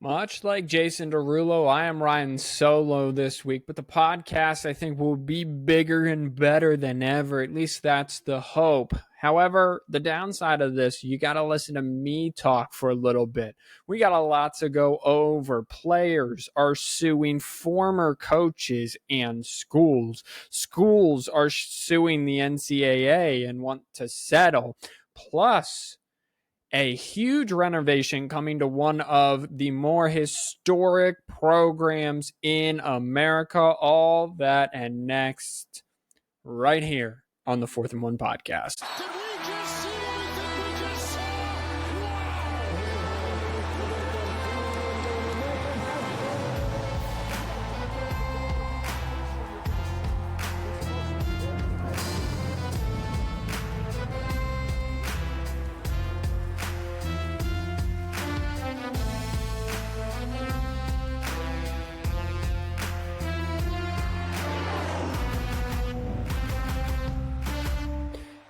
Much like Jason Derulo, I am riding solo this week, but the podcast I think will be bigger and better than ever. At least that's the hope. However, the downside of this, you got to listen to me talk for a little bit. We got a lot to go over. Players are suing former coaches and schools. Schools are suing the NCAA and want to settle. Plus, a huge renovation coming to one of the more historic programs in America. All that and next, right here on the Fourth and One podcast.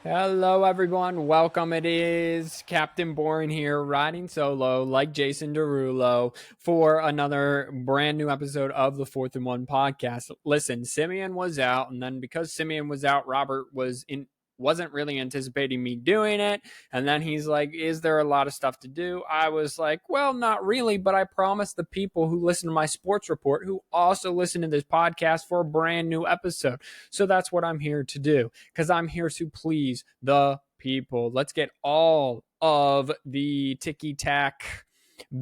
Hello, everyone. Welcome. It is Captain Boring here, riding solo like Jason Derulo for another brand new episode of the Fourth and One podcast. Listen, Simeon was out, and then because Simeon was out, Robert wasn't really anticipating me doing it. And then he's like, is there a lot of stuff to do? I was like, well, not really, but I promised the people who listen to my sports report, who also listen to this podcast, for a brand new episode. So that's what I'm here to do, because I'm here to please the people. Let's get all of the ticky-tack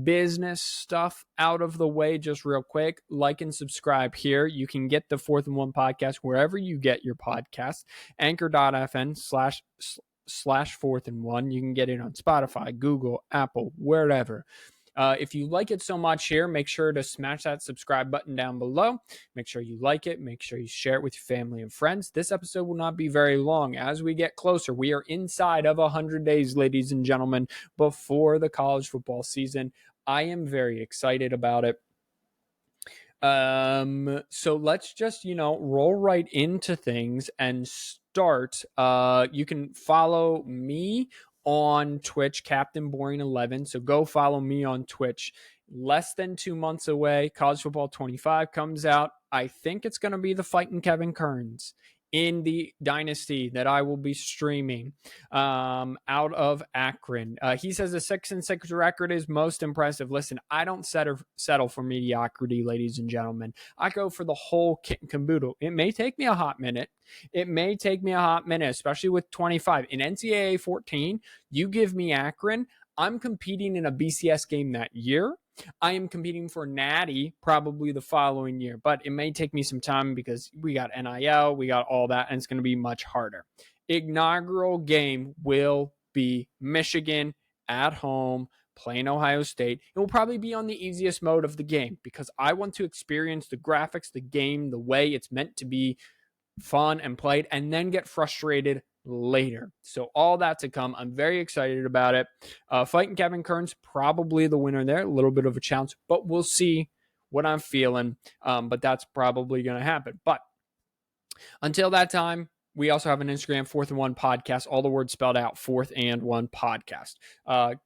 business stuff out of the way just real quick. Like and subscribe here. You can get the Fourth and One podcast wherever you get your podcast. Anchor.fm// Fourth and One. You can get it on Spotify, Google, Apple, wherever. If you like it so much here, make sure to smash that subscribe button down below. Make sure you like it. Make sure you share it with your family and friends. This episode will not be very long. As we get closer, we are inside of 100 days, ladies and gentlemen, before the college football season. I am very excited about it. So let's just, roll right into things and start. You can follow me on Twitch, Captain Boring 11. So go follow me on Twitch. Less than 2 months away, College Football 25 comes out. I think it's going to be the Fighting Kevin Kearns in the Dynasty that I will be streaming out of Akron. He says the 6-6 record is most impressive. Listen, I don't settle for mediocrity, ladies and gentlemen. I go for the whole kit and caboodle. It may take me a hot minute. Especially with 25. In NCAA 14, you give me Akron, I'm competing in a BCS game that year. I am competing for Natty probably the following year, but it may take me some time because we got NIL, we got all that, and it's going to be much harder. Inaugural game will be Michigan at home, playing Ohio State. It will probably be on the easiest mode of the game because I want to experience the graphics, the game, the way it's meant to be fun and played, and then get frustrated later. So all that to come. I'm very excited about it. Fighting Kevin Kearns, probably the winner there. A little bit of a challenge, but we'll see what I'm feeling. But that's probably going to happen. But until that time, we also have an Instagram, Fourth and One podcast, all the words spelled out, Fourth and One podcast.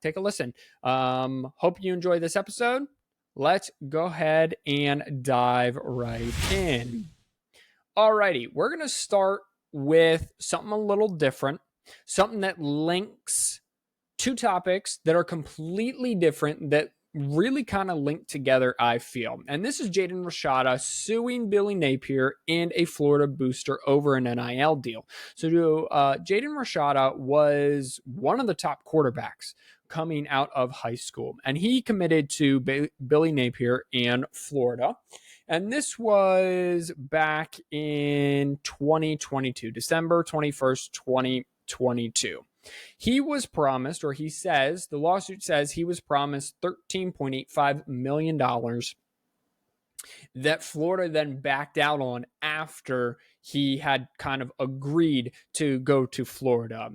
Take a listen. Hope you enjoy this episode. Let's go ahead and dive right in. Alrighty, we're going to start with something a little different, something that links two topics that are completely different that really kind of link together, I feel. And this is Jaden Rashada suing Billy Napier and a Florida booster over an NIL deal. So Jaden Rashada was one of the top quarterbacks coming out of high school, and he committed to Billy Napier and Florida. And this was back in 2022, December 21st, 2022. He was promised, or he says, the lawsuit says he was promised $13.85 million that Florida then backed out on after he had kind of agreed to go to Florida.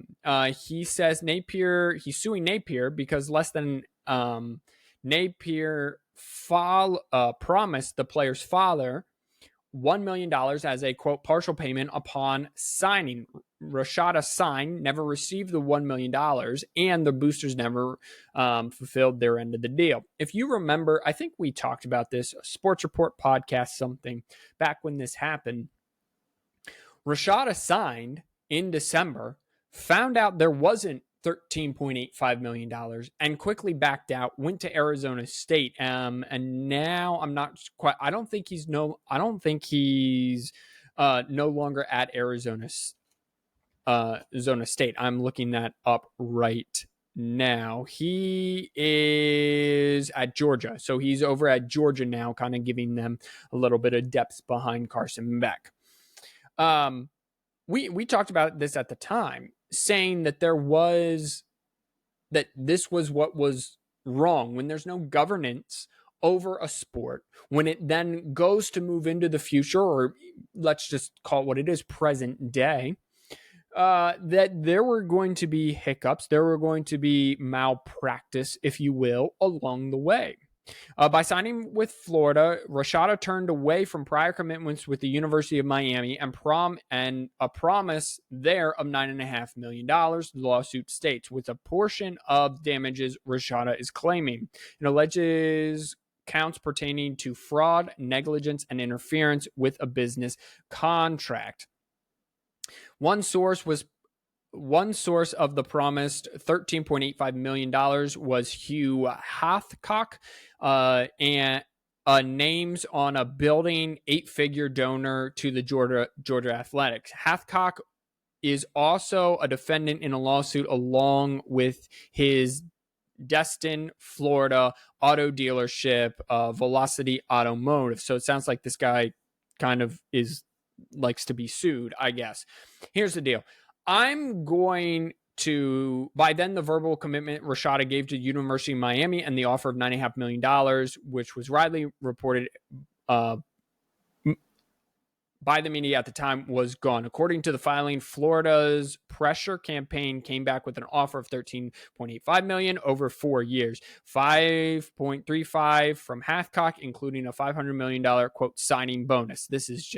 He says he's suing Napier because less than Napier promised the player's father $1 million as a, quote, partial payment upon signing. Rashada signed never received the $1 million, and the boosters never fulfilled their end of the deal. If you remember, I think we talked about this, a Sports Report podcast, something, back when this happened. Rashada signed in December, found out there wasn't $13.85 million and quickly backed out, went to Arizona State. And now I'm not quite, I don't think he's no longer at Arizona State. I'm looking that up right now. He is at Georgia. So he's over at Georgia now, kind of giving them a little bit of depth behind Carson Beck. We talked about this at the time, saying that this was what was wrong when there's no governance over a sport, when it then goes to move into the future, or let's just call it what it is, present day, that there were going to be hiccups, there were going to be malpractice, if you will, along the way. By signing with Florida, Rashada turned away from prior commitments with the University of Miami and a promise there of $9.5 million. The lawsuit states, with a portion of damages Rashada is claiming. It alleges counts pertaining to fraud, negligence, and interference with a business contract. One source of the promised $13.85 million was Hugh Hathcock, and names on a building 8-figure donor to the Georgia Athletics. Hathcock is also a defendant in a lawsuit along with his Destin, Florida auto dealership, Velocity Automotive. So it sounds like this guy kind of likes to be sued, I guess. Here's the deal. I'm going to, by then the verbal commitment Rashada gave to University of Miami and the offer of $9.5 million, which was widely reported by the media at the time, was gone. According to the filing, Florida's pressure campaign came back with an offer of $13.85 million over 4 years, $5.35 from Hathcock, including a $500 million quote signing bonus. This is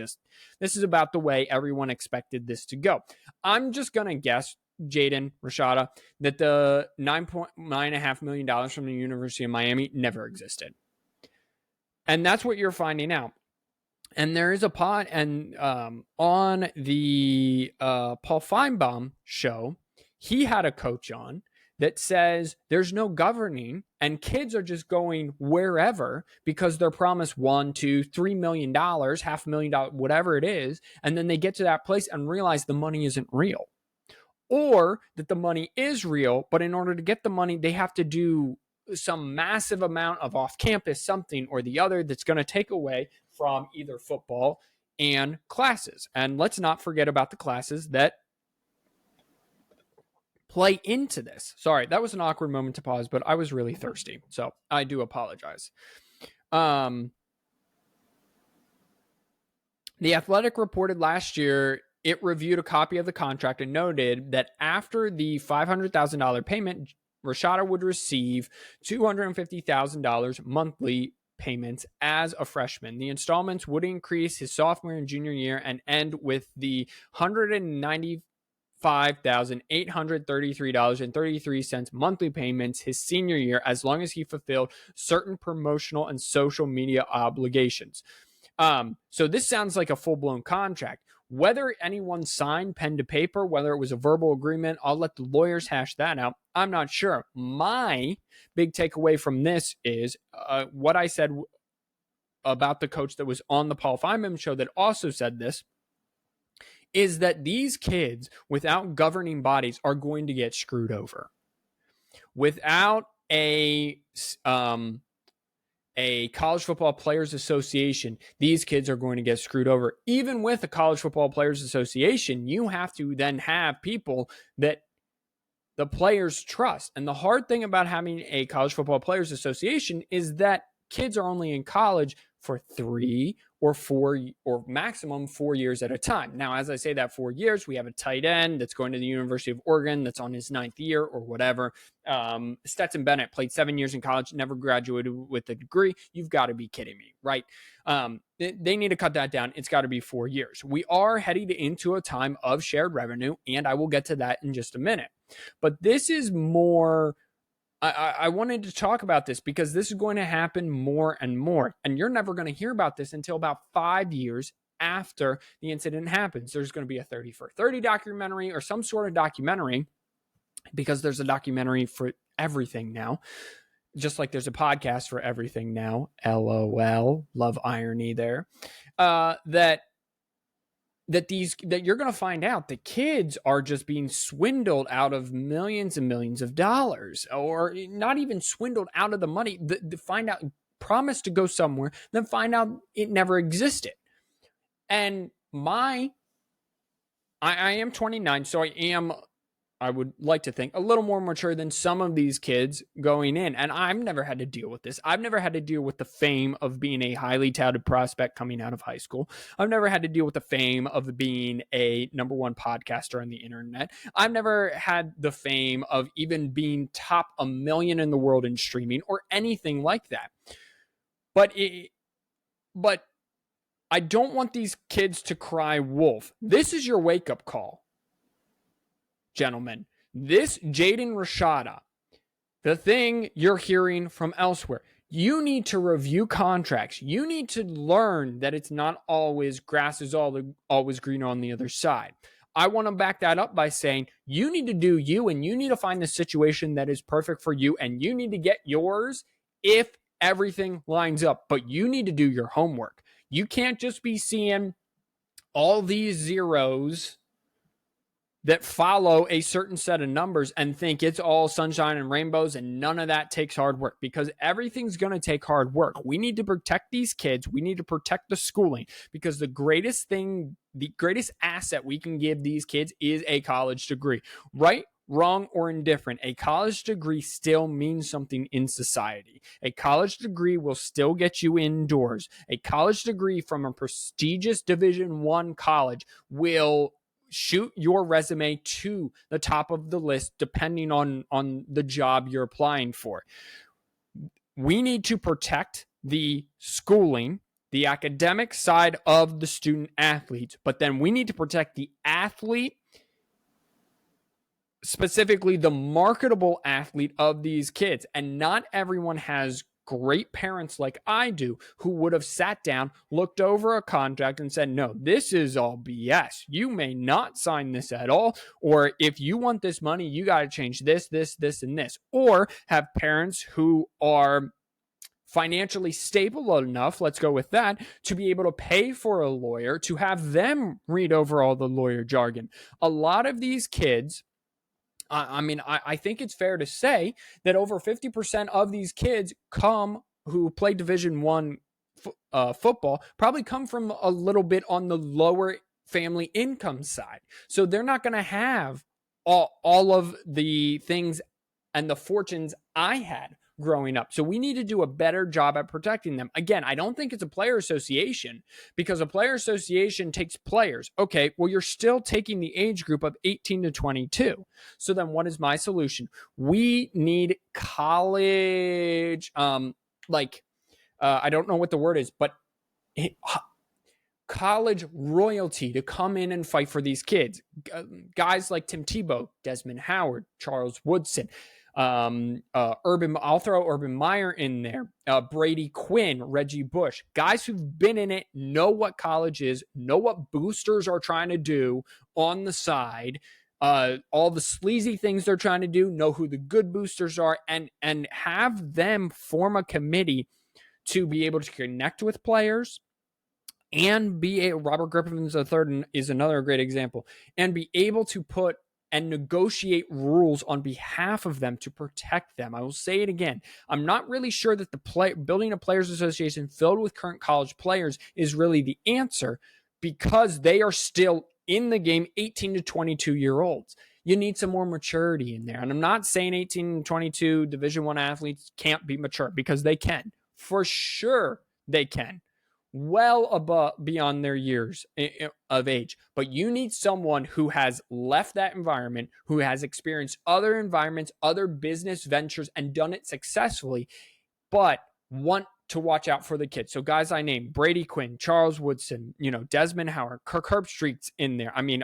about the way everyone expected this to go. I'm just gonna guess, Jaden, Rashada, that the $9.5 million from the University of Miami never existed, and that's what you're finding out. And there is a pod, and on the Paul Feinbaum show, he had a coach on that says there's no governing, and kids are just going wherever because they're promised $1, $2, $3 million, $500,000, whatever it is, and then they get to that place and realize the money isn't real, or that the money is real, but in order to get the money, they have to do some massive amount of off-campus something or the other that's going to take away from either football and classes. And let's not forget about the classes that play into this. Sorry, that was an awkward moment to pause, but I was really thirsty, so I do apologize. The Athletic reported last year it reviewed a copy of the contract and noted that after the $500,000 payment, Rashada would receive $250,000 monthly payments as a freshman. The installments would increase his sophomore and junior year and end with the $195,833.33 monthly payments his senior year, as long as he fulfilled certain promotional and social media obligations. So this sounds like a full-blown contract. Whether anyone signed pen to paper, whether it was a verbal agreement, I'll let the lawyers hash that out. I'm not sure. My big takeaway from this is what I said about the coach that was on the Paul Feinbaum show that also said this, is that these kids without governing bodies are going to get screwed over. Without a college football players association, these kids are going to get screwed over. Even with a college football players association, you have to then have people that the players trust. And the hard thing about having a college football players association is that kids are only in college for 3 or 4 or maximum 4 years at a time. Now, as I say that 4 years, we have a tight end that's going to the University of Oregon that's on his 9th year or whatever. Stetson Bennett played 7 years in college, never graduated with a degree. You've got to be kidding me, right? They need to cut that down. It's got to be 4 years. We are heading into a time of shared revenue, and I will get to that in just a minute. But this is more... I wanted to talk about this because this is going to happen more and more. And you're never going to hear about this until about 5 years after the incident happens. There's going to be a 30 for 30 documentary or some sort of documentary, because there's a documentary for everything now. Just like there's a podcast for everything now. LOL. Love irony there. That you're going to find out the kids are just being swindled out of millions and millions of dollars, or not even swindled out of the money. Find out, promise to go somewhere, then find out it never existed. And I am 29, so I would like to think, a little more mature than some of these kids going in. And I've never had to deal with this. I've never had to deal with the fame of being a highly touted prospect coming out of high school. I've never had to deal with the fame of being a #1 podcaster on the internet. I've never had the fame of even being top 1 million in the world in streaming or anything like that. But I don't want these kids to cry wolf. This is your wake-up call, gentlemen. This Jaden Rashada, the thing you're hearing from elsewhere, you need to review contracts. You need to learn that it's not always grass is always green on the other side. I want to back that up by saying you need to do you, and you need to find the situation that is perfect for you, and you need to get yours if everything lines up. But you need to do your homework. You can't just be seeing all these zeros that follow a certain set of numbers and think it's all sunshine and rainbows, and none of that takes hard work, because everything's going to take hard work. We need to protect these kids. We need to protect the schooling, because the greatest asset we can give these kids is a college degree. Right, wrong, or indifferent, a college degree still means something in society. A college degree will still get you indoors. A college degree from a prestigious Division I college will shoot your resume to the top of the list depending on the job you're applying for. We need to protect the schooling, the academic side of the student athletes, but then we need to protect the athlete, specifically the marketable athlete of these kids. And not everyone has great parents like I do, who would have sat down, looked over a contract and said, no, this is all BS. You may not sign this at all. Or if you want this money, you got to change this, this, this, and this. Or have parents who are financially stable enough, let's go with that, to be able to pay for a lawyer, to have them read over all the lawyer jargon. A lot of these kids, I think it's fair to say that over 50% of these kids who play Division I football probably come from a little bit on the lower family income side. So they're not going to have all of the things and the fortunes I had growing up. So we need to do a better job at protecting them. Again, I don't think it's a player association, because a player association takes players. Okay, well, you're still taking the age group of 18 to 22. So then what is my solution? We need college, I don't know what the word is, but college royalty to come in and fight for these kids. Guys like Tim Tebow, Desmond Howard, Charles Woodson, I'll throw Urban Meyer in there, Brady Quinn, Reggie Bush, guys who've been in it, know what college is, know what boosters are trying to do on the side, all the sleazy things they're trying to do, know who the good boosters are, and have them form a committee to be able to connect with players, and Robert Griffin III is another great example, and be able to put and negotiate rules on behalf of them to protect them. I will say it again. I'm not really sure that building a players association filled with current college players is really the answer, because they are still in the game, 18 to 22-year-olds. You need some more maturity in there. And I'm not saying 18 to 22 Division I athletes can't be mature, because they can. For sure they can. Well above beyond their years of age. But you need someone who has left that environment, who has experienced other environments, other business ventures, and done it successfully, but want to watch out for the kids. So guys I named: Brady Quinn, Charles Woodson, Desmond Howard, Kirk Herbstreit's in there. I mean,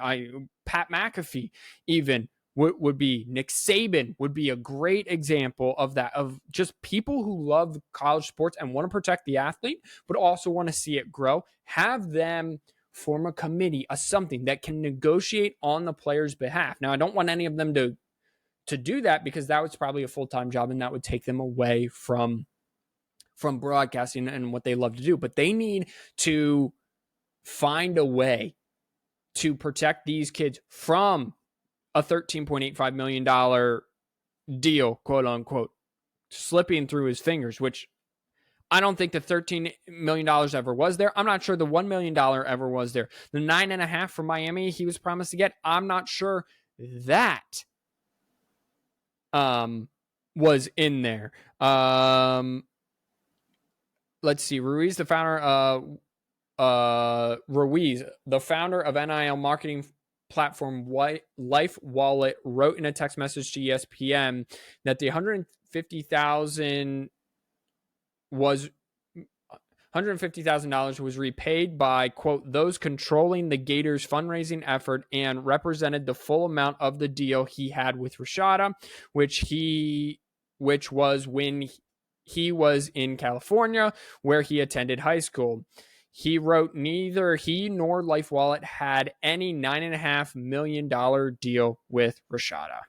Pat McAfee even would be. Nick Saban would be a great example of that, of just people who love college sports and want to protect the athlete, but also want to see it grow. Have them form a committee, a something that can negotiate on the player's behalf. Now, I don't want any of them to do that, because that was probably a full-time job and that would take them away from broadcasting and what they love to do. But they need to find a way to protect these kids from a $13.85 million deal, quote unquote, slipping through his fingers, which I don't think the $13 million ever was there. I'm not sure the $1 million ever was there. The $9.5 million from Miami he was promised to get, I'm not sure that was in there. Let's see. Ruiz, the founder of NIL marketing platform Life Wallet, wrote in a text message to ESPN that the $150,000 was repaid by, quote, those controlling the Gators fundraising effort, and represented the full amount of the deal he had with Rashada, which was when he was in California, where he attended high school. He wrote, neither he nor Life Wallet had any $9.5 million deal with Rashada.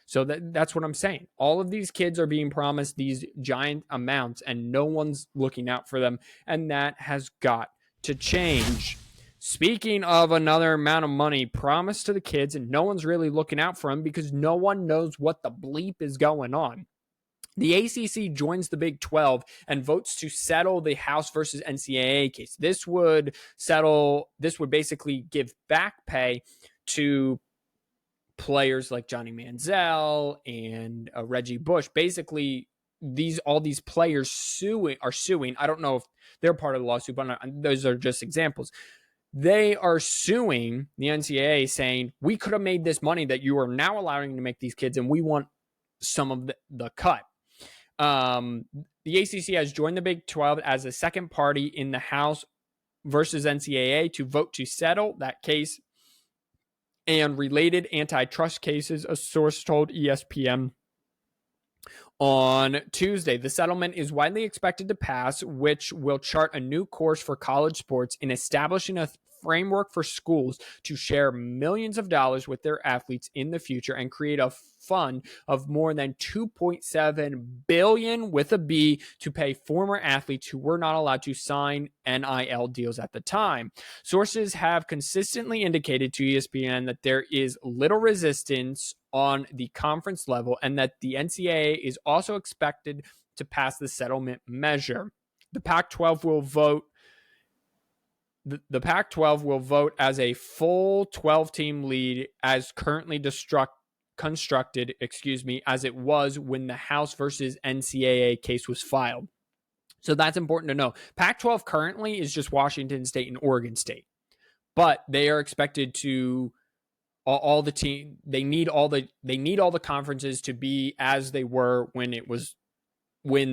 So that's what I'm saying. All of these kids are being promised these giant amounts and no one's looking out for them. And that has got to change. Speaking of another amount of money promised to the kids and no one's really looking out for them because no one knows what the bleep is going on. The ACC joins the Big 12 and votes to settle the House versus NCAA case. This would basically give back pay to players like Johnny Manziel and Reggie Bush. Basically, all these players are suing. I don't know if they're part of the lawsuit, but those are just examples. They are suing the NCAA saying, we could have made this money that you are now allowing to make these kids, and we want some of the cut. The ACC has joined the Big 12 as a second party in the House versus NCAA to vote to settle that case and related antitrust cases, a source told ESPN on Tuesday. The settlement is widely expected to pass, which will chart a new course for college sports in establishing a framework for schools to share millions of dollars with their athletes in the future and create a fund of more than $2.7 billion with a B to pay former athletes who were not allowed to sign NIL deals at the time. Sources have consistently indicated to ESPN that there is little resistance on the conference level and that the NCAA is also expected to pass the settlement measure. The Pac-12 will vote The Pac-12 will vote as a full 12-team league as currently constructed, as it was when the House versus NCAA case was filed. So that's important to know. Pac-12 currently is just Washington State and Oregon State, but they are expected to all the team. They need all the conferences to be as they were when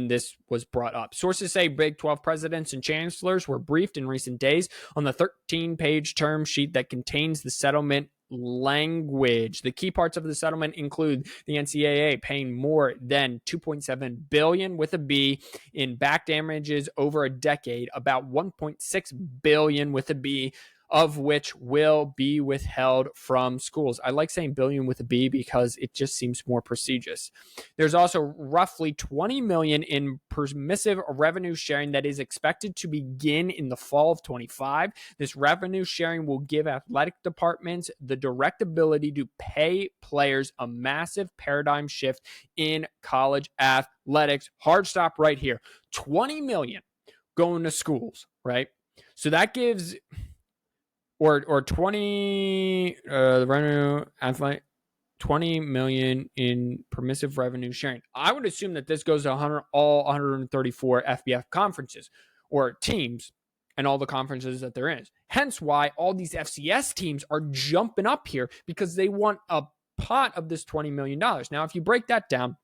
this was brought up. Sources say Big 12 presidents and chancellors were briefed in recent days on the 13-page term sheet that contains the settlement language. The key parts of the settlement include the NCAA paying more than $2.7 billion with a B in back damages over a decade, about $1.6 billion with a B, of which will be withheld from schools. I like saying billion with a B because it just seems more prestigious. There's also roughly $20 million in permissive revenue sharing that is expected to begin in the fall of 25. This revenue sharing will give athletic departments the direct ability to pay players, a massive paradigm shift in college athletics. Hard stop right here. $20 million going to schools, right? So that gives... or 20 the revenue athlete 20 million in permissive revenue sharing. I would assume that this goes to all 134 FBF conferences or teams and all the conferences that there is. Hence why all these FCS teams are jumping up here because they want a pot of this $20 million. Now, if you break that down,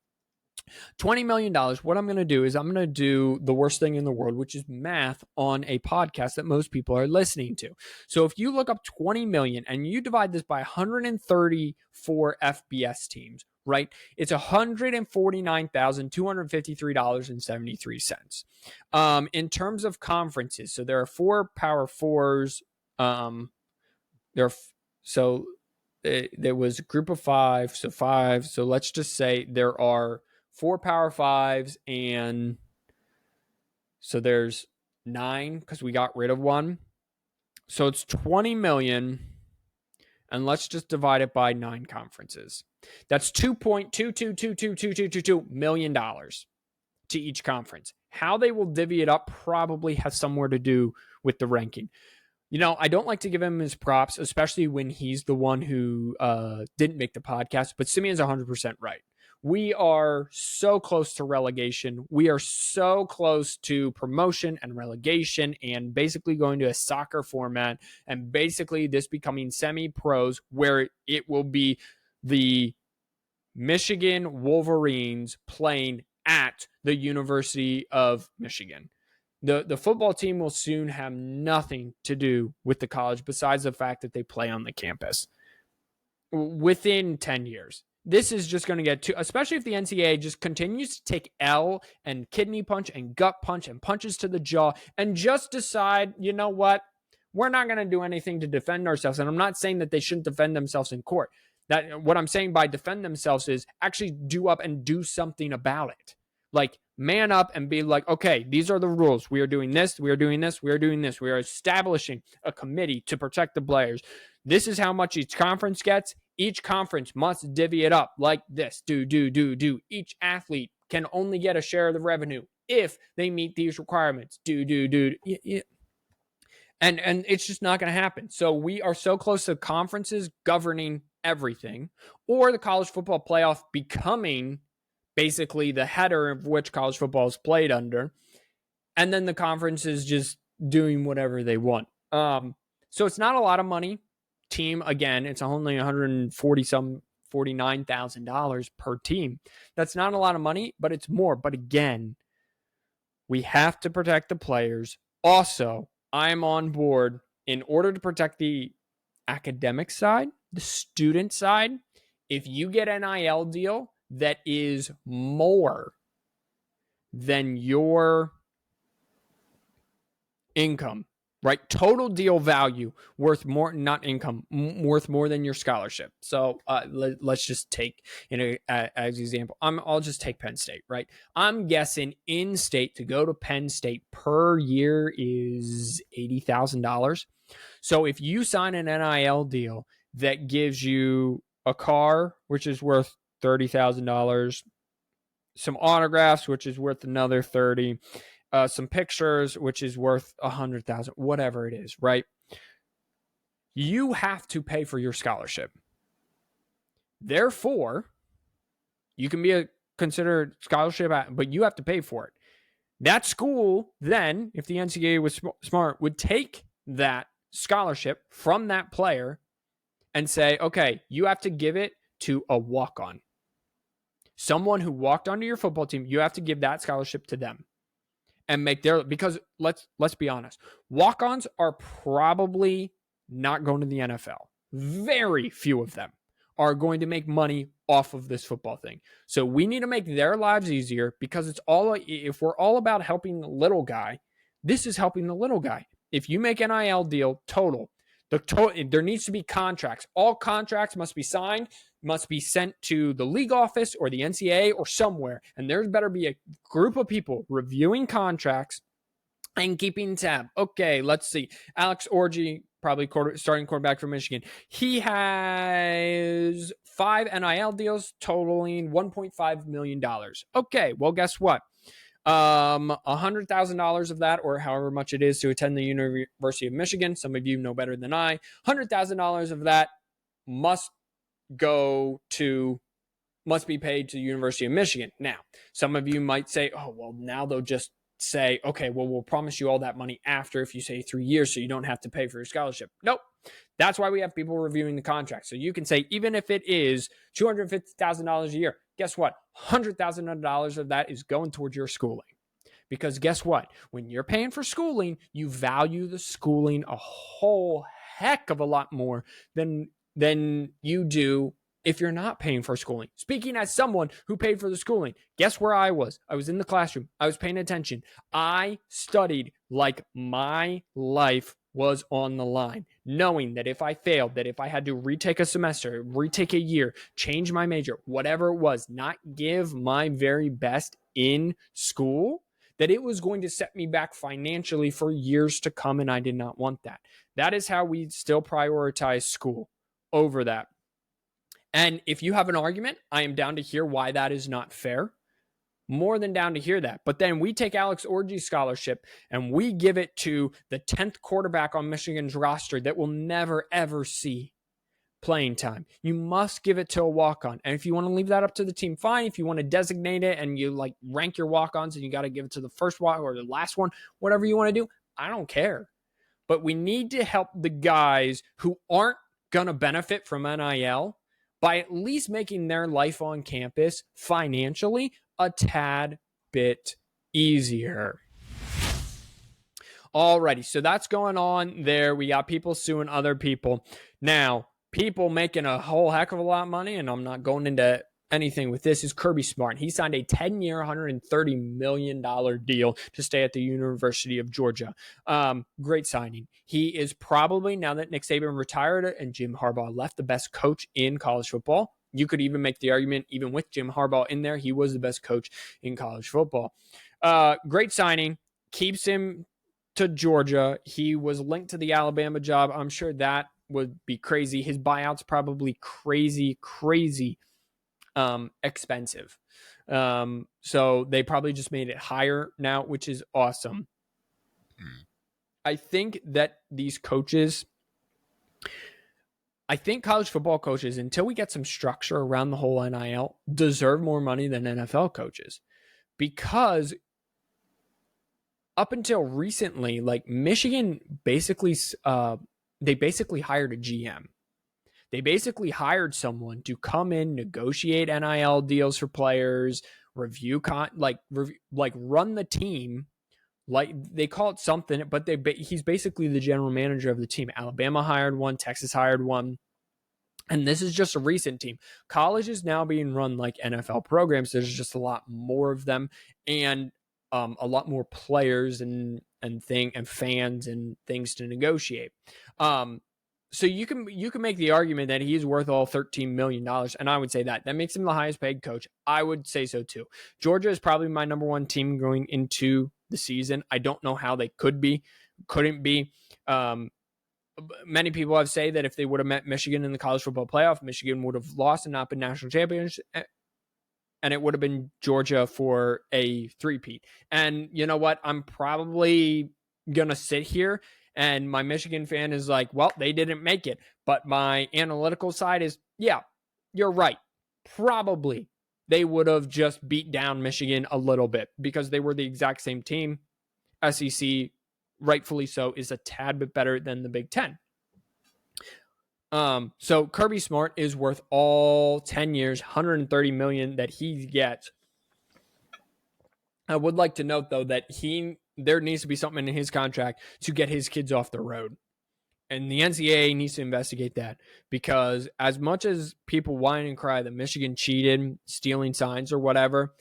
$20 million, what I'm going to do is I'm going to do the worst thing in the world, which is math on a podcast that most people are listening to. So if you look up 20 million and you divide this by 134 FBS teams, right? It's $149,253.73. In terms of conferences, so there are 4 Power Fours. There was a group of 5, so 5. So let's just say there are 4 Power Fives, and so there's 9 because we got rid of one. So it's 20 million, and let's just divide it by 9 conferences. That's $2.222222 million to each conference. How they will divvy it up probably has somewhere to do with the ranking. I don't like to give him his props, especially when he's the one who didn't make the podcast, but Simeon's 100% right. We are so close to relegation. We are so close to promotion and relegation and basically going to a soccer format and basically this becoming semi-pros where it will be the Michigan Wolverines playing at the University of Michigan. The football team will soon have nothing to do with the college besides the fact that they play on the campus within 10 years. This is just going to get especially if the NCAA just continues to take L and kidney punch and gut punch and punches to the jaw and just decide, you know what, we're not going to do anything to defend ourselves. And I'm not saying that they shouldn't defend themselves in court. That what I'm saying by defend themselves is actually do up and do something about it. Like man up and be like, okay, these are the rules. We are doing this. We are doing this. We are doing this. We are establishing a committee to protect the players. This is how much each conference gets. Each conference must divvy it up like this. Do. Each athlete can only get a share of the revenue if they meet these requirements. Do. Yeah. And it's just not going to happen. So we are so close to conferences governing everything, or the college football playoff becoming basically the header of which college football is played under, and then the conferences just doing whatever they want. So it's not a lot of money. Team, again, it's only $49,000 per team. That's not a lot of money, but it's more. But again, we have to protect the players. Also, I'm on board in order to protect the academic side, the student side. If you get an NIL deal that is more than your income, right? Total deal value worth more, not income, worth more than your scholarship. So let's just take as an example. I'll just take Penn State, right? I'm guessing in-state to go to Penn State per year is $80,000. So if you sign an NIL deal that gives you a car, which is worth $30,000, some autographs, which is worth another 30, some pictures, which is worth 100,000, whatever it is, right? You have to pay for your scholarship. Therefore, you can be considered scholarship, but you have to pay for it. That school then, if the NCAA was smart, would take that scholarship from that player and say, okay, you have to give it to a walk-on. Someone who walked onto your football team, you have to give that scholarship to them and make their, because let's be honest, walk-ons are probably not going to the NFL. Very few of them are going to make money off of this football thing. So we need to make their lives easier because if we're all about helping the little guy, this is helping the little guy. If you make an NIL deal there needs to be contracts. All contracts must be signed, must be sent to the league office or the NCAA or somewhere. And there better be a group of people reviewing contracts and keeping tab. Okay, let's see. Alex Orji, probably starting quarterback for Michigan. He has 5 NIL deals totaling $1.5 million. Okay, well, guess what? $100,000 of that, or however much it is to attend the University of Michigan. Some of you know better than I. $100,000 of that must must be paid to the University of Michigan. Now, some of you might say, oh, well, now they'll just say, okay, well, we'll promise you all that money after if you say 3 years so you don't have to pay for your scholarship. Nope. That's why we have people reviewing the contract. So you can say, even if it is $250,000 a year, guess what? $100,000 of that is going towards your schooling. Because guess what? When you're paying for schooling, you value the schooling a whole heck of a lot more than you do if you're not paying for schooling. Speaking as someone who paid for the schooling, guess where I was? I was in the classroom. I was paying attention. I studied like my life was on the line, knowing that if I failed, that if I had to retake a semester, retake a year, change my major, whatever it was, not give my very best in school, that it was going to set me back financially for years to come, and I did not want that. That is how we still prioritize school over that. And if you have an argument, I am down to hear why that is not fair. More than down to hear that. But then we take Alex Orji's scholarship and we give it to the 10th quarterback on Michigan's roster that will never, ever see playing time. You must give it to a walk-on. And if you want to leave that up to the team, fine. If you want to designate it and you like rank your walk-ons and you got to give it to the first walk or the last one, whatever you want to do, I don't care. But we need to help the guys who aren't going to benefit from NIL by at least making their life on campus financially a tad bit easier. Alrighty, so that's going on there. We got people suing other people. Now, people making a whole heck of a lot of money, and I'm not going into anything with this, is Kirby Smart. He signed a 10-year, $130 million deal to stay at the University of Georgia. Great signing. He is probably, now that Nick Saban retired and Jim Harbaugh left, the best coach in college football. You could even make the argument, even with Jim Harbaugh in there, he was the best coach in college football. Great signing. Keeps him to Georgia. He was linked to the Alabama job. I'm sure that would be crazy. His buyout's probably crazy expensive. So they probably just made it higher now, which is awesome. I think that these coaches, I think college football coaches, until we get some structure around the whole NIL, deserve more money than NFL coaches. Because up until recently, like Michigan basically, they basically hired a GM. They basically hired someone to come in, negotiate NIL deals for players, run the team. Like they call it something, but he's basically the general manager of the team. Alabama hired one, Texas hired one, and this is just a recent team. College is now being run like NFL programs. There's just a lot more of them, and a lot more players and fans and things to negotiate. So you can make the argument that he's worth all $13 million, and I would say that makes him the highest paid coach. I would say so too. Georgia is probably my number one team going into the season. I don't know how they couldn't be. Many people have said that if they would have met Michigan in the college football playoff, Michigan would have lost and not been national champions, and it would have been Georgia for a three-peat. And you know what? I'm probably going to sit here and my Michigan fan is like, well, they didn't make it. But my analytical side is, yeah, you're right. Probably they would have just beat down Michigan a little bit because they were the exact same team. SEC, rightfully so, is a tad bit better than the Big Ten. So Kirby Smart is worth all 10 years, $130 million that he gets. I would like to note, though, that there needs to be something in his contract to get his kids off the road. And the NCAA needs to investigate that, because as much as people whine and cry that Michigan cheated, stealing signs or whatever,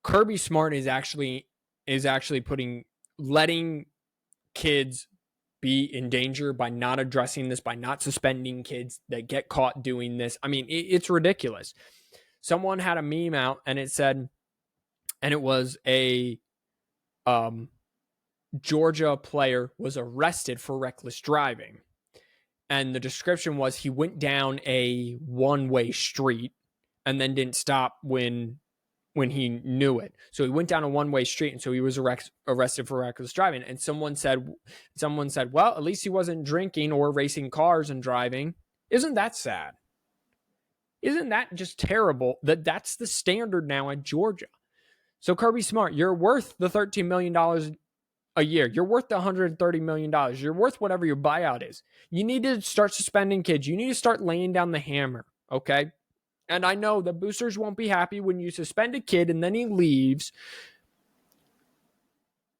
Kirby Smart is actually letting kids be in danger by not addressing this, by not suspending kids that get caught doing this. I mean, it's ridiculous. Someone had a meme out and it said, and it was a Georgia player was arrested for reckless driving. And the description was he went down a one-way street and then didn't stop when he knew it. So he went down a one-way street, and so he was arrested for reckless driving. And someone said, well, at least he wasn't drinking or racing cars and driving. Isn't that sad? Isn't that just terrible that that's the standard now at Georgia? So Kirby Smart, you're worth the $13 million a year. You're worth the $130 million. You're worth whatever your buyout is. You need to start suspending kids. You need to start laying down the hammer, okay? And I know the boosters won't be happy when you suspend a kid and then he leaves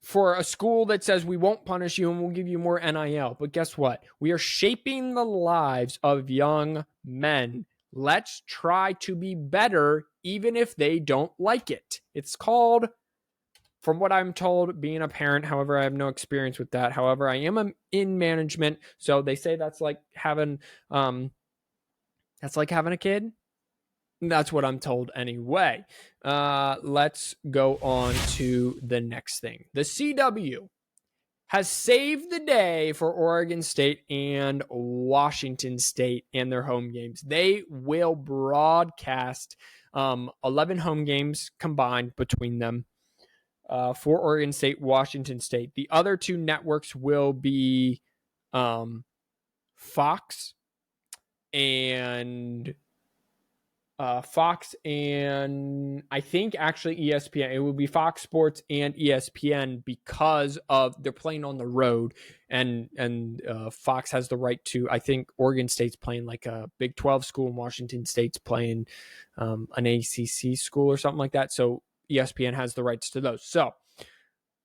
for a school that says we won't punish you and we'll give you more NIL. But guess what? We are shaping the lives of young men. Let's try to be better even if they don't like it. It's called, from what I'm told, being a parent. However, I have no experience with that. However, I am in management, so they say that's like having a kid. That's what I'm told anyway. Let's go on to the next thing. The CW has saved the day for Oregon State and Washington State and their home games. They will broadcast 11 home games combined between them for Oregon State, Washington State. The other two networks will be Fox and I think actually ESPN. It will be Fox Sports and ESPN because of they're playing on the road, and Fox has the right to. I think Oregon State's playing like a Big 12 school, and Washington State's playing an ACC school or something like that. So ESPN has the rights to those. So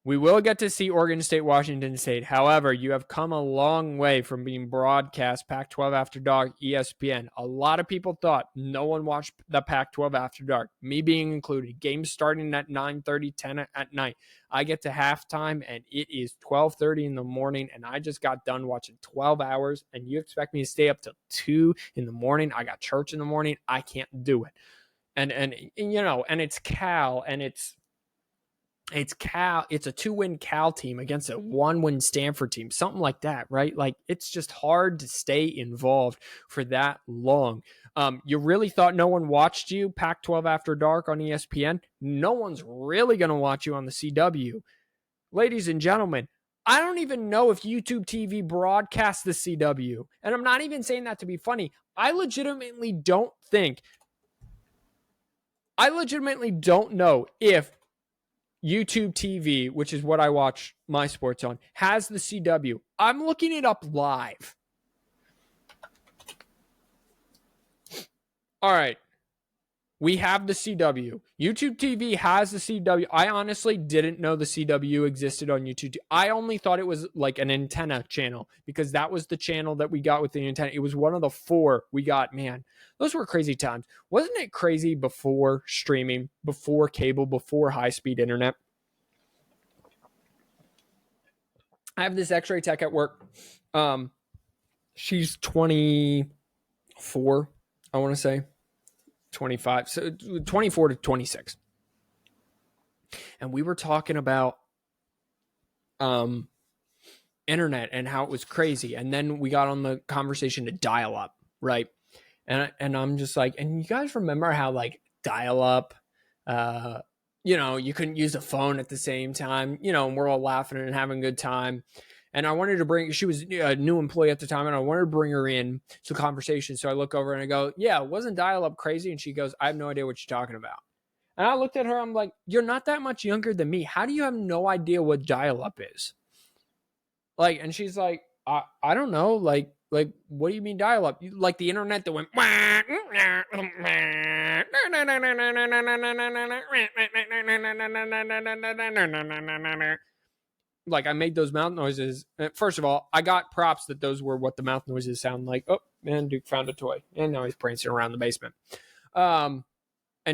we will get to see Oregon State, Washington State. However, you have come a long way from being broadcast Pac-12 After Dark, ESPN. A lot of people thought no one watched the Pac-12 After Dark, me being included. Games starting at 9:30, 10 at night. I get to halftime, and it is 12:30 in the morning, and I just got done watching 12 hours, and you expect me to stay up till 2 in the morning? I got church in the morning. I can't do it. And you know, and it's Cal, and it's a 2-win Cal team against a 1-win Stanford team, something like that, right? Like, it's just hard to stay involved for that long. You really thought no one watched you Pac-12 After Dark on ESPN? No one's really going to watch you on the CW. Ladies and gentlemen, I don't even know if YouTube TV broadcasts the CW. And I'm not even saying that to be funny. I legitimately don't know if YouTube TV, which is what I watch my sports on, has the CW. I'm looking it up live. All right. We have the CW. YouTube TV has the CW. I honestly didn't know the CW existed on YouTube. I only thought it was like an antenna channel because that was the channel that we got with the antenna. It was one of the 4 we got. Man, those were crazy times. Wasn't it crazy before streaming, before cable, before high-speed internet? I have this x-ray tech at work. She's 24, I want to say. 25, so 24 to 26. And we were talking about internet and how it was crazy. And then we got on the conversation to dial up, right? And I'm just like, and you guys remember how like dial up, you know, you couldn't use a phone at the same time, you know, and we're all laughing and having a good time. And I wanted to bring, she was a new employee at the time, and I wanted to bring her in to conversation. So I look over and I go, yeah, wasn't dial-up crazy? And she goes, I have no idea what you're talking about. And I looked at her, I'm like, you're not that much younger than me. How do you have no idea what dial-up is? Like, and she's like, I don't know. Like, what do you mean dial-up? Like the internet that went, like I made those mouth noises. First of all, I got props that those were what the mouth noises sound like. Oh, man, Duke found a toy. And now he's prancing around the basement. And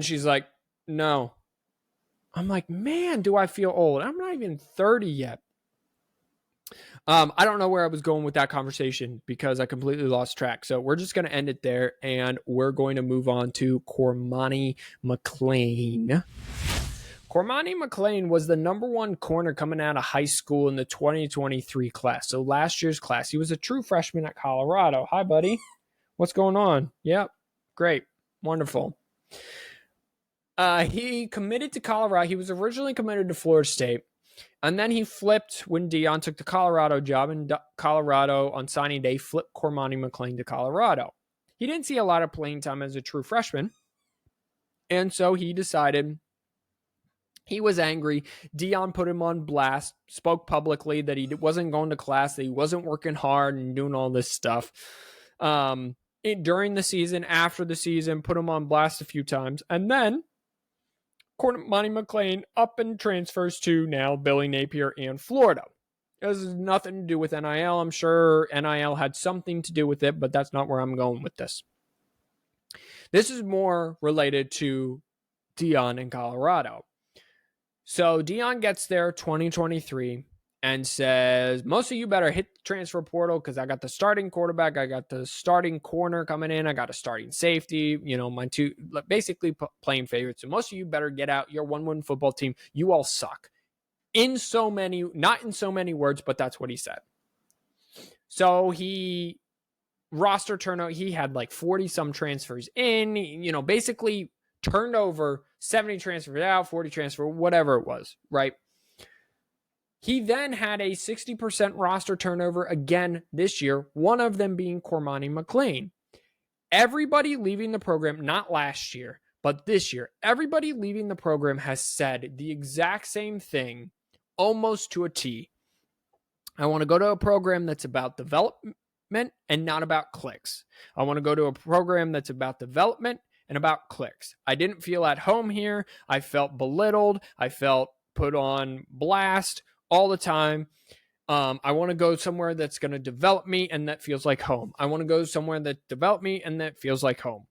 she's like, no. I'm like, man, do I feel old? I'm not even 30 yet. I don't know where I was going with that conversation because I completely lost track. So we're just going to end it there, and we're going to move on to Cormani McClain. Cormani McClain was the number 1 corner coming out of high school in the 2023 class. So last year's class, he was a true freshman at Colorado. Hi, buddy. What's going on? Yep. Great. Wonderful. He committed to Colorado. He was originally committed to Florida State. And then he flipped when Deion took the Colorado job, and Colorado on signing day flipped Cormani McClain to Colorado. he didn't see a lot of playing time as a true freshman. And so he decided he was angry. Deion put him on blast, spoke publicly that he wasn't going to class, that he wasn't working hard and doing all this stuff. During the season, after the season, put him on blast a few times. And then Monty McClain up and transfers to now Billy Napier and Florida. This has nothing to do with NIL. I'm sure NIL had something to do with it, but that's not where I'm going with this. This is more related to Deion in Colorado. So Deion gets there 2023 and says, most of you better hit the transfer portal because I got the starting quarterback, I got the starting corner coming in, I got a starting safety, my two basically playing favorites. So most of you better get out your 1-1 football team. You all suck. Not in so many words, but that's what he said. So he roster turnover, he had like 40 some transfers in, basically turned over 70 transfers out, 40 transfer, whatever it was, right? He then had a 60% roster turnover again this year, one of them being Cormani McClain. Everybody leaving the program, not last year, but this year, everybody leaving the program has said the exact same thing, almost to a T. I want to go to a program that's about development and not about clicks. I want to go to a program that's about development and about clicks. I didn't feel at home here. I felt belittled. I felt put on blast all the time. I want to go somewhere that's going to develop me and that feels like home. I want to go somewhere that develop me and that feels like home.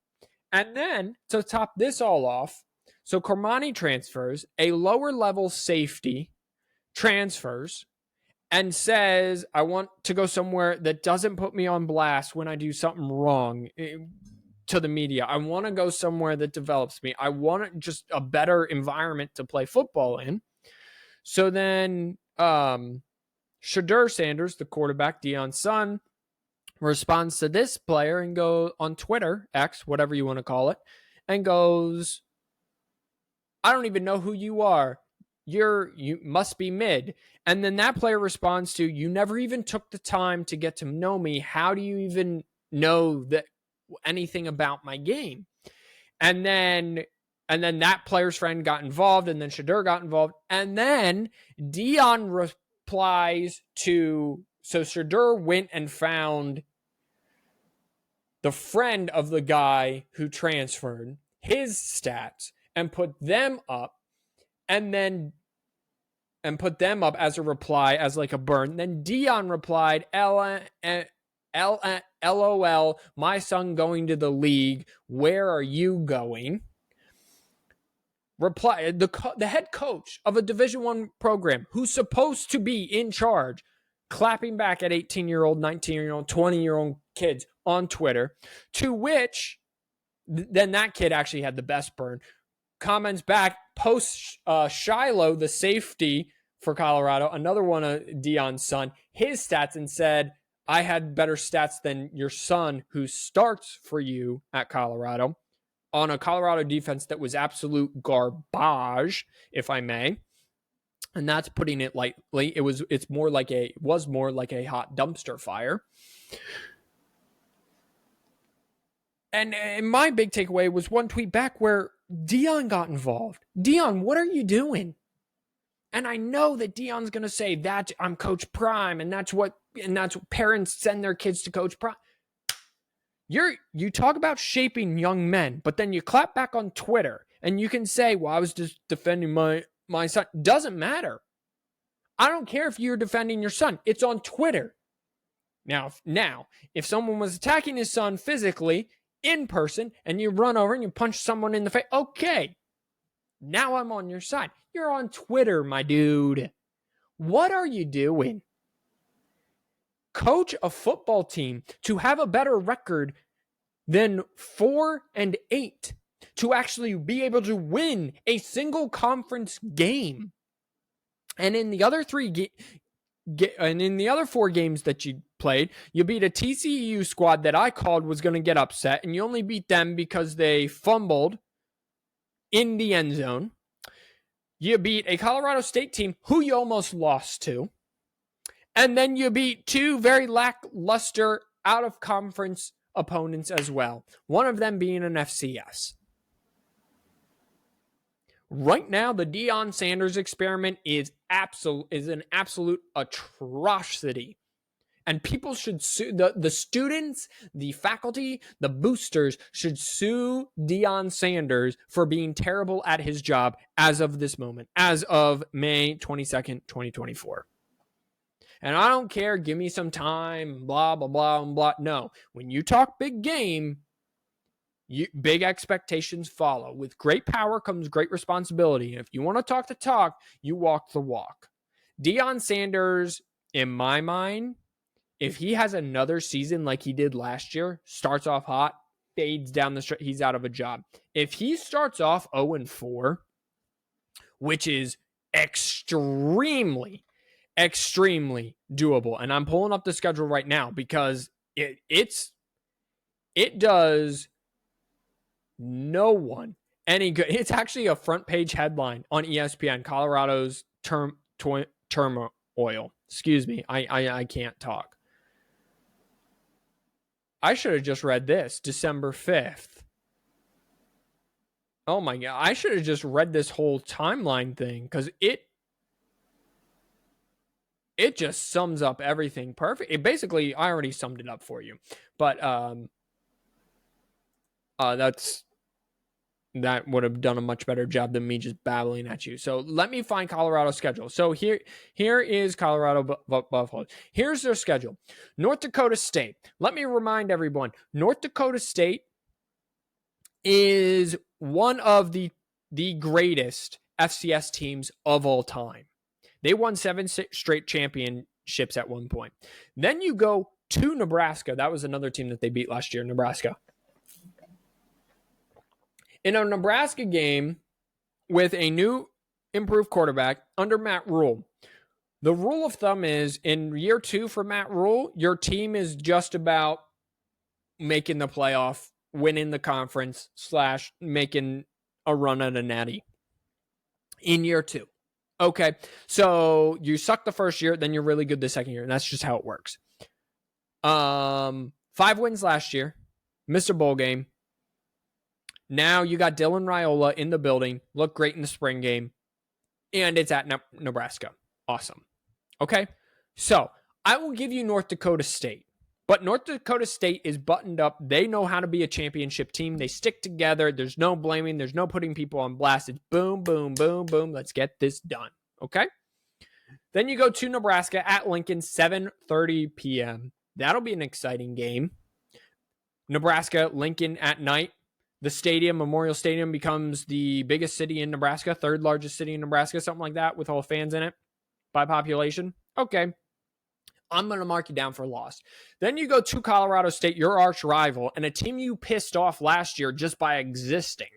And then to top this all off, so Cormani transfers, a lower level safety transfers and says, I want to go somewhere that doesn't put me on blast when I do something wrong to the media. I want to go somewhere that develops me. I want just a better environment to play football in. So then Shedeur Sanders, the quarterback, Deion's son, responds to this player and go on Twitter, X, whatever you want to call it, and goes, I don't even know who you are. You must be mid. And then that player responds to, you never even took the time to get to know me. How do you even know that anything about my game? And then that player's friend got involved, and then Shedeur got involved. And then Deion replies to, so Shedeur went and found the friend of the guy who transferred, his stats, and put them up, and put them up as a reply, as like a burn. Then Deion replied, LOL, my son going to the league. Where are you going? Reply, the head coach of a Division I program who's supposed to be in charge, clapping back at 18-year-old, 19-year-old, 20-year-old kids on Twitter, to which then that kid actually had the best burn. Comments back, post Shiloh, the safety for Colorado, another one of Deion's son, his stats, and said, I had better stats than your son who starts for you at Colorado on a Colorado defense that was absolute garbage, if I may. And that's putting it lightly. It was more like a hot dumpster fire. And my big takeaway was one tweet back where Deion got involved. Deion, what are you doing? And I know that Deion's going to say that I'm Coach Prime, and that's what parents send their kids to Coach Prime. You talk about shaping young men, but then you clap back on Twitter and you can say, well, I was just defending my son. Doesn't matter. I don't care if you're defending your son. It's on Twitter. Now, if someone was attacking his son physically in person and you run over and you punch someone in the face, okay, now I'm on your side. You're on Twitter, my dude. What are you doing? Coach a football team to have a better record than 4-8, to actually be able to win a single conference game. And in the other four games that you played, you beat a TCU squad that I called was going to get upset, and you only beat them because they fumbled in the end zone. You beat a Colorado State team who you almost lost to. And then you beat two very lackluster out-of-conference opponents as well, one of them being an FCS. Right now, the Deion Sanders experiment is an absolute atrocity. And people should sue, the students, the faculty, the boosters should sue Deion Sanders for being terrible at his job as of this moment, as of May 22nd, 2024. And I don't care, give me some time, blah, blah, blah, blah. No, when you talk big game, big expectations follow. With great power comes great responsibility. And if you want to talk the talk, you walk the walk. Deion Sanders, in my mind, if he has another season like he did last year, starts off hot, fades down the stretch, he's out of a job. If he starts off 0-4, which is extremely doable, and I'm pulling up the schedule right now because it does no one any good. It's actually a front page headline on ESPN. Colorado's turmoil. Excuse me, I can't talk. I should have just read this, December 5th. Oh my God, I should have just read this whole timeline thing because it just sums up everything perfect. It basically, I already summed it up for you, but that would have done a much better job than me just babbling at you. So let me find Colorado's schedule. So here is Colorado Buffalo. Here's their schedule. North Dakota State. Let me remind everyone, North Dakota State is one of the greatest FCS teams of all time. They won 7 straight championships at one point. Then you go to Nebraska. That was another team that they beat last year, Nebraska. In a Nebraska game with a new improved quarterback under Matt Rule, the rule of thumb is in year 2 for Matt Rule, your team is just about making the playoff, winning the conference / making a run at a natty in year 2. Okay, so you suck the first year, then you're really good the second year, and that's just how it works. 5 wins last year, missed a bowl game. Now you got Dylan Raiola in the building, looked great in the spring game, and it's at Nebraska. Awesome. Okay, so I will give you North Dakota State, but North Dakota State is buttoned up. They know how to be a championship team. They stick together. There's no blaming. There's no putting people on blast. It's boom, boom, boom, boom. Let's get this done. Okay? Then you go to Nebraska at Lincoln, 7:30 p.m. That'll be an exciting game. Nebraska, Lincoln at night. The stadium, Memorial Stadium, becomes the biggest city in Nebraska, 3rd largest city in Nebraska, something like that, with all fans in it by population. Okay. I'm going to mark you down for loss. Then you go to Colorado State, your arch rival, and a team you pissed off last year just by existing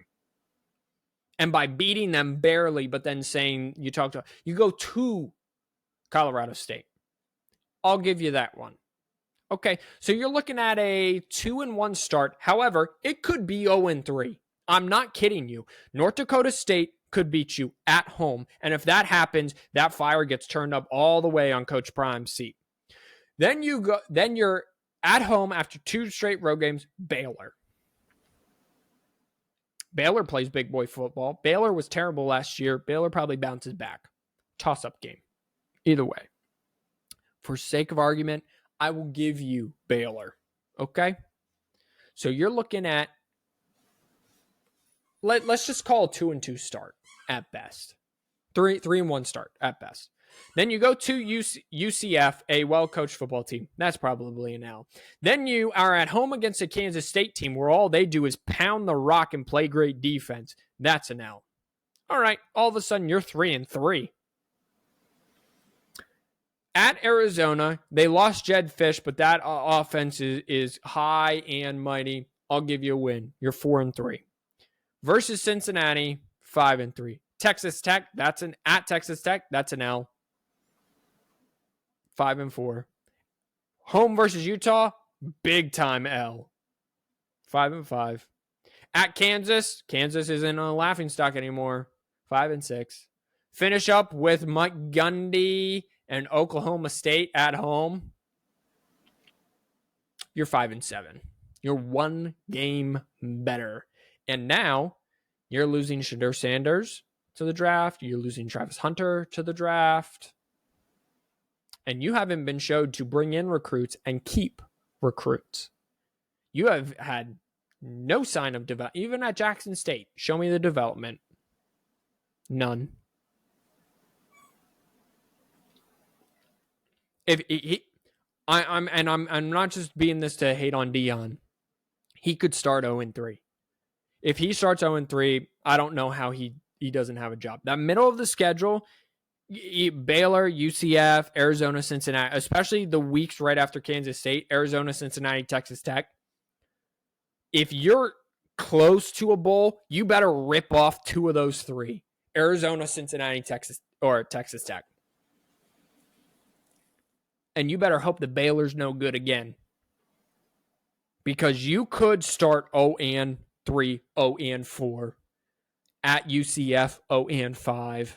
and by beating them barely, but then saying you go to Colorado State. I'll give you that one. Okay, so you're looking at a 2-1 start. However, it could be 0-3. I'm not kidding you. North Dakota State could beat you at home, and if that happens, that fire gets turned up all the way on Coach Prime's seat. Then you're at home after 2 straight road games, Baylor. Baylor plays big boy football. Baylor was terrible last year. Baylor probably bounces back. Toss-up game. Either way. For sake of argument, I will give you Baylor. Okay? So you're looking at, let's just call a 2-2 start at best. 3-1 start at best. Then you go to UCF, a well-coached football team. That's probably an L. Then you are at home against a Kansas State team where all they do is pound the rock and play great defense. That's an L. All right, all of a sudden you're 3-3. At Arizona, they lost Jed Fish, but that offense is high and mighty. I'll give you a win. You're 4-3. Versus Cincinnati, 5-3. Texas Tech, at Texas Tech, that's an L. 5-4. Home versus Utah, big time L. 5-5. At Kansas isn't a laughingstock anymore. 5-6. Finish up with Mike Gundy and Oklahoma State at home. You're 5-7. You're one game better. And now you're losing Shadur Sanders to the draft. You're losing Travis Hunter to the draft. And you haven't been showed to bring in recruits and keep recruits. You have had no sign of development. Even at Jackson State, show me the development. None. I'm not just being this to hate on Dion. He could start 0-3. If he starts 0-3, I don't know how he doesn't have a job. That middle of the schedule, Baylor, UCF, Arizona, Cincinnati, especially the weeks right after Kansas State, Arizona, Cincinnati, Texas Tech. If you're close to a bowl, you better rip off 2 of those 3. Arizona, Cincinnati, Texas, or Texas Tech. And you better hope the Baylor's no good again. Because you could start 0-3, 0-4 at UCF, 0-5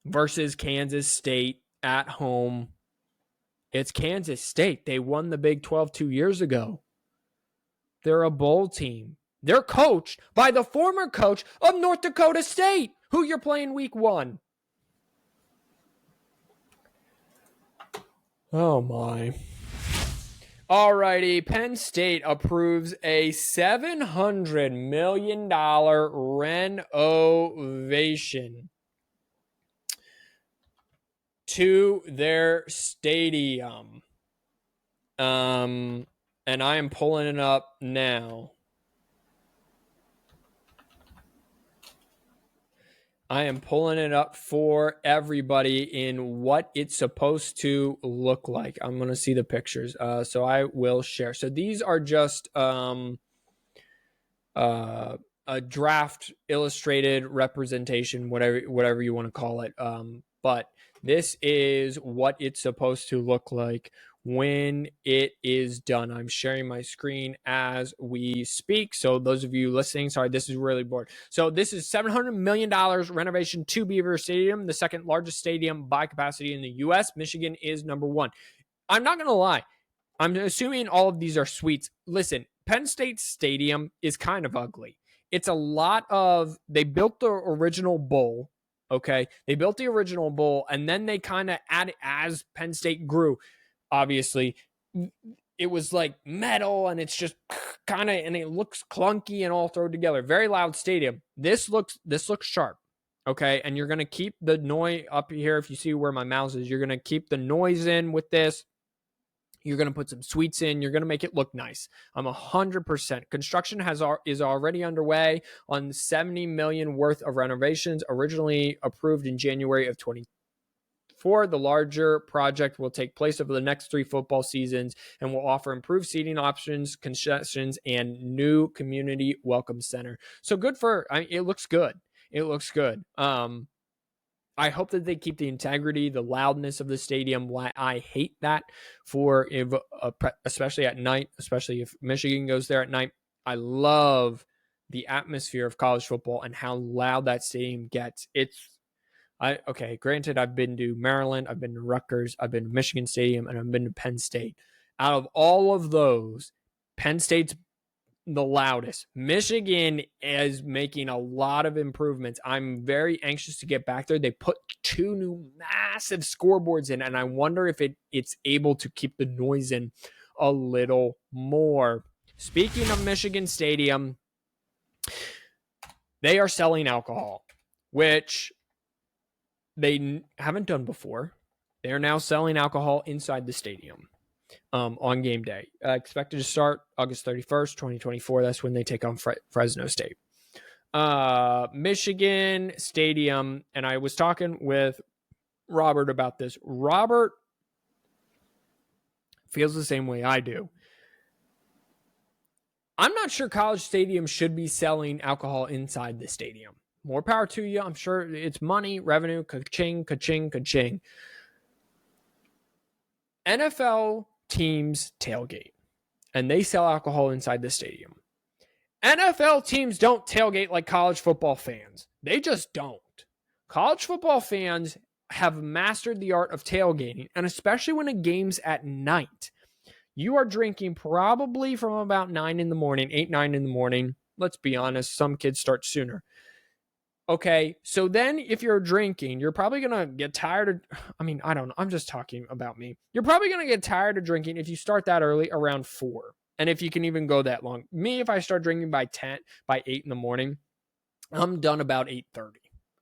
versus Kansas State at home. It's Kansas State. They won the Big 12 2 years ago. They're a bowl team. They're coached by the former coach of North Dakota State, who you're playing week 1. Oh, my. Alrighty, Penn State approves a $700 million renovation to their stadium. And I am pulling it up now. I am pulling it up for everybody in what it's supposed to look like. I'm going to see the pictures. So I will share. So these are just a draft illustrated representation, whatever you want to call it. But this is what it's supposed to look like when it is done. I'm sharing my screen as we speak. So those of you listening, sorry, this is really bored. So this is $700 million renovation to Beaver Stadium, the second largest stadium by capacity in the U.S. Michigan is number 1. I'm not going to lie. I'm assuming all of these are suites. Listen, Penn State Stadium is kind of ugly. It's a lot of, they built the original bowl. Okay. They built the original bowl and then they kind of added, as Penn State grew, obviously, it was like metal and it's just kind of, and it looks clunky and all thrown together. Very loud stadium. This looks sharp. Okay. And you're going to keep the noise up here. If you see where my mouse is, you're going to keep the noise in with this. You're going to put some suites in. You're going to make it look nice. I'm 100%. Construction is already underway on $70 million worth of renovations, originally approved in January of 2024. The larger project will take place over the next 3 football seasons and will offer improved seating options, concessions, and new community welcome center. So good it looks good. It looks good. I hope that they keep the integrity, the loudness of the stadium. Why I hate that especially at night, especially if Michigan goes there at night. I love the atmosphere of college football and how loud that stadium gets. Granted, I've been to Maryland, I've been to Rutgers, I've been to Michigan Stadium, and I've been to Penn State. Out of all of those, Penn State's the loudest. Michigan is making a lot of improvements. I'm very anxious to get back there. They put 2 new massive scoreboards in, and I wonder if it's able to keep the noise in a little more. Speaking of Michigan Stadium, they are selling alcohol, which they haven't done before. They are now selling alcohol inside the stadium. On game day. Expected to start August 31st, 2024. That's when they take on Fresno State. Michigan Stadium, and I was talking with Robert about this. Robert feels the same way I do. I'm not sure college stadiums should be selling alcohol inside the stadium. More power to you. I'm sure it's money, revenue, ka-ching, ka-ching, ka-ching. NFL teams tailgate and they sell alcohol inside the stadium. NFL teams don't tailgate like college football fans. They just don't. College football fans have mastered the art of tailgating, and especially when a game's at night. You are drinking probably from about 9 in the morning, 8, 9 in the morning. Let's be honest, some kids start sooner. Okay, so then if you're drinking, you're probably going to get tired of, I don't know. I'm just talking about me. You're probably going to get tired of drinking if you start that early around 4. And if you can even go that long. Me, if I start drinking by 8 in the morning, I'm done about 8:30.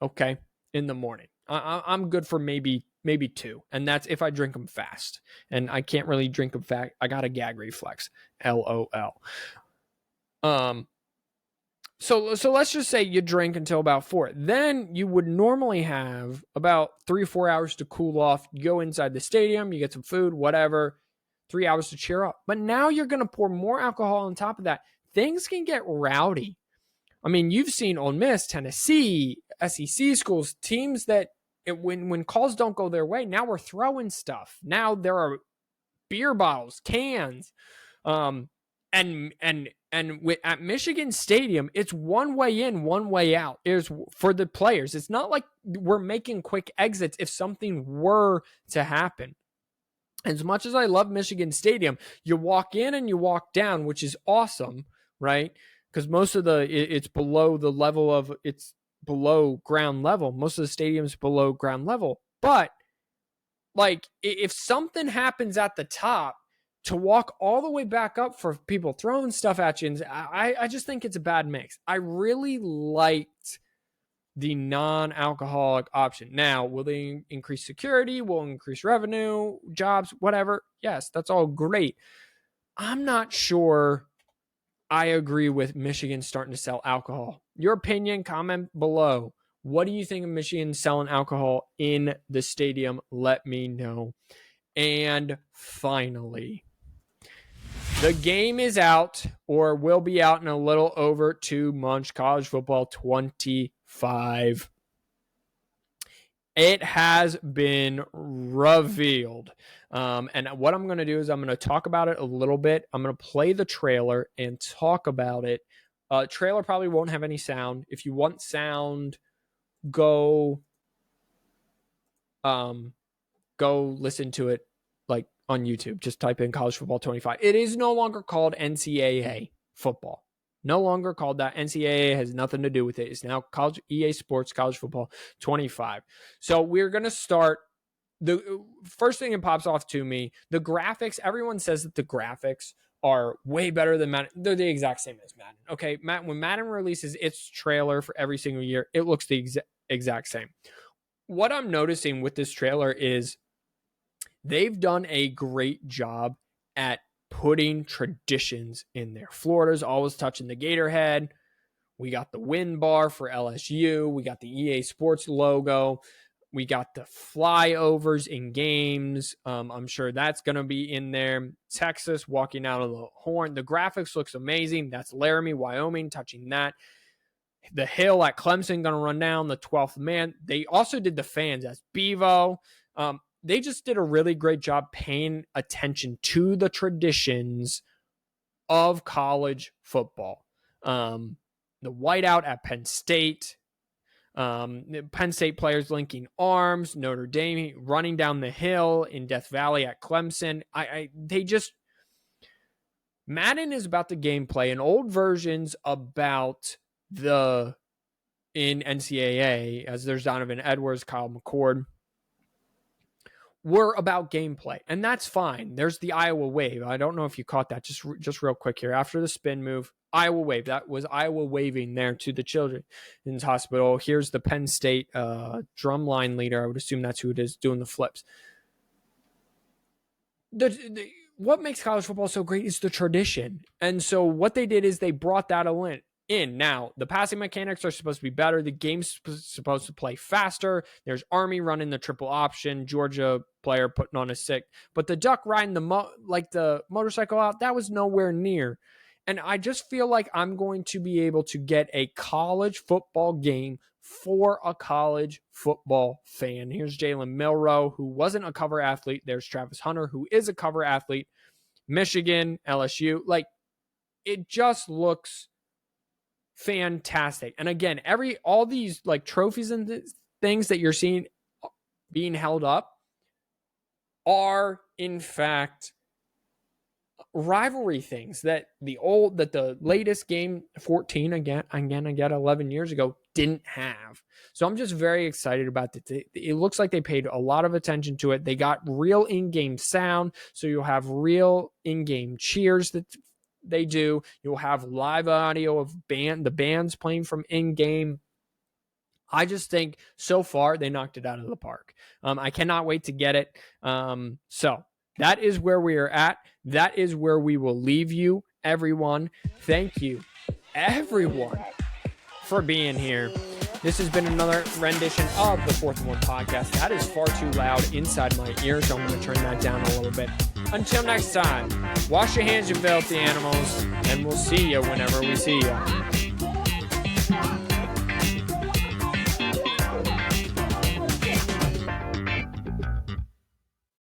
Okay, in the morning. I'm good for maybe 2, and that's if I drink them fast. And I can't really drink them fast. I got a gag reflex. LOL. So let's just say you drink until about 4. Then you would normally have about 3 or 4 hours to cool off. You go inside the stadium, you get some food, whatever. 3 hours to cheer up. But now you're going to pour more alcohol on top of that. Things can get rowdy. You've seen Ole Miss, Tennessee, SEC schools, teams that when calls don't go their way, now we're throwing stuff. Now there are beer bottles, cans, and at Michigan Stadium, it's one way in, one way out. It's for the players. It's not like we're making quick exits if something were to happen. As much as I love Michigan Stadium, you walk in and you walk down, which is awesome, right? Because most of it's below the level of, it's below ground level. Most of the stadium's below ground level. But like, if something happens at the top, to walk all the way back up for people throwing stuff at you, and I just think it's a bad mix. I really liked the non-alcoholic option. Now, will they increase security? Will increase revenue, jobs, whatever? Yes, that's all great. I'm not sure I agree with Michigan starting to sell alcohol. Your opinion, comment below. What do you think of Michigan selling alcohol in the stadium? Let me know. And finally, the game is out, or will be out in a little over 2 months. College football 25. It has been revealed. And what I'm going to do is I'm going to talk about it a little bit. I'm going to play the trailer and talk about it. Trailer probably won't have any sound. If you want sound, go listen to it like on YouTube. Just type in college football 25. It is no longer called NCAA football. No longer called that. NCAA has nothing to do with it. It's now college EA Sports College Football 25. So we're going to start. The first thing that pops off to me, the graphics. Everyone says that the graphics are way better than Madden. They're the exact same as Madden. Okay, when Madden releases its trailer for every single year, it looks the exact same. What I'm noticing with this trailer is they've done a great job at putting traditions in there. Florida's always touching the Gator head. We got the win bar for LSU. We got the EA Sports logo. We got the flyovers in games. I'm sure that's going to be in there. Texas walking out of the horn. The graphics looks amazing. That's Laramie, Wyoming, touching that. The hill at Clemson going to run down, the 12th man. They also did the fans as Bevo. They just did a really great job paying attention to the traditions of college football. The whiteout at Penn State, Penn State players linking arms, Notre Dame running down the hill in Death Valley at Clemson. Madden is about the gameplay, and old versions about in NCAA, as there's Donovan Edwards, Kyle McCord, were about gameplay, and that's fine. There's the Iowa wave. I don't know if you caught that. Just real quick here. After the spin move, Iowa wave. That was Iowa waving there to the Children's Hospital. Here's the Penn State drumline leader. I would assume that's who it is doing the flips. What makes college football so great is the tradition. And so what they did is they brought that in. Now, the passing mechanics are supposed to be better. The game's supposed to play faster. There's Army running the triple option, Georgia player putting on a sick. But the duck riding the motorcycle out, that was nowhere near. And I just feel like I'm going to be able to get a college football game for a college football fan. Here's Jalen Milroe, who wasn't a cover athlete. There's Travis Hunter, who is a cover athlete. Michigan, LSU. Like, it just looks fantastic. And again, all these like trophies and things that you're seeing being held up are in fact rivalry things that the latest game 14 again I get 11 years ago didn't have. So I'm just very excited about it. It looks like they paid a lot of attention to it. They got real in-game sound, so you'll have real in-game cheers that they do. You'll have live audio of the bands playing from in-game. I just think so far they knocked it out of the park. I cannot wait to get it. So that is where we are at. That is where we will leave you, everyone. Thank you, everyone, for being here. This has been another rendition of the 4th and 1 podcast. That is far too loud inside my ear, so I'm going to turn that down a little bit. Until next time, wash your hands, you filthy animals, and we'll see you whenever we see you.